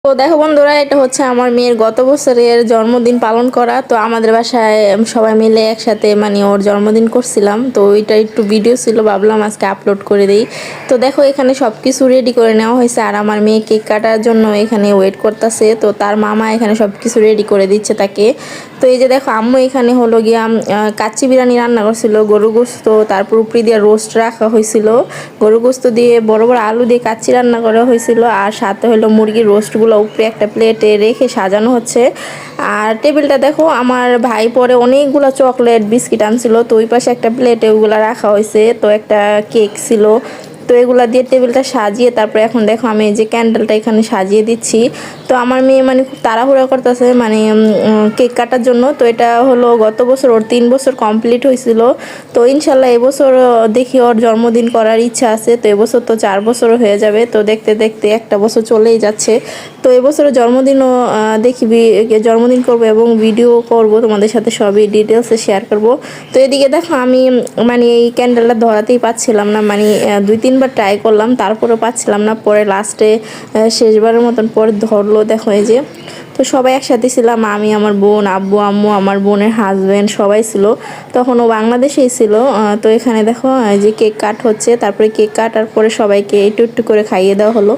তো দেখো বন্ধুরা, এটা হচ্ছে আমার মেয়ের গত বছরের জন্মদিন পালন করা। তো আমাদের বাসায় সবাই মিলে একসাথে মানে ওর জন্মদিন করছিলাম। তো ওইটা একটু ভিডিও ছিল, ভাবলাম আজকে আপলোড করে দিই। তো দেখো এখানে সব কিছু রেডি করে নেওয়া হয়েছে, আর আমার মেয়ে কেক কাটার জন্য এখানে ওয়েট করতেছে। তো তার মামা এখানে সব কিছু রেডি করে দিচ্ছে তাকে। তো এই যে দেখো আম্মু এখানে হলো গিয়া কাচ্চি বিরিয়ানি রান্না করছিল, গরু গোস্ত, তারপর উপরি দিয়ে রোস্ট রাখা হয়েছিল, গরু গোস্ত দিয়ে বড় বড় আলু দিয়ে কাচ্চি রান্না করা হয়েছিল, আর সাথে হলো মুরগির রোস্টগুলো উপরে একটা প্লেটে রেখে সাজানো হচ্ছে। আর টেবিলটা দেখো, আমার ভাই পরে অনেকগুলো চকলেট বিস্কিট আনছিল, তো ওই পাশে একটা প্লেটে ওগুলো রাখা হয়েছে, তো একটা কেক ছিল। তো এগুলা দিয়ে টেবিলটা সাজিয়ে তারপরে এখন দেখো আমি এই যে ক্যান্ডেলটা এখানে সাজিয়ে দিচ্ছি। তো আমার মেয়ে মানে খুব তাড়াহুড়া করতেছে মানে কেক কাটার জন্য। তো এটা হলো গত বছর ওর 3 বছর কমপ্লিট হয়েছিল। তো ইনশাল্লাহ এবছর দেখি ওর জন্মদিন করার ইচ্ছা আছে। তো এবছর তো 4 বছর হয়ে যাবে, তো দেখতে দেখতে একটা বছর চলেই যাচ্ছে। তো এবছরের জন্মদিনও দেখি জন্মদিন করব এবং ভিডিও করব, তোমাদের সাথে সবই ডিটেলসে শেয়ার করব। তো এদিকে দেখো আমি মানে এই ক্যান্ডেলটা ধরাতেই পাচ্ছিলাম না, মানে 2-3 বার ট্রাই করলাম, তারপরেও পাচ্ছিলাম না। পরে লাস্টে শেষবারের মতন পরে ধরলো, দেখো এই যে। তো সবাই একসাথে ছিলাম, আমি, আমার বোন, আব্বু আম্মু, আমার বোনের হাজব্যান্ড সবাই ছিল। তখন ও বাংলাদেশেই ছিল। তো এখানে দেখো যে কেক কাট হচ্ছে, তারপরে কেক কাটার পরে সবাইকে একটু একটু করে খাইয়ে দেওয়া হলো।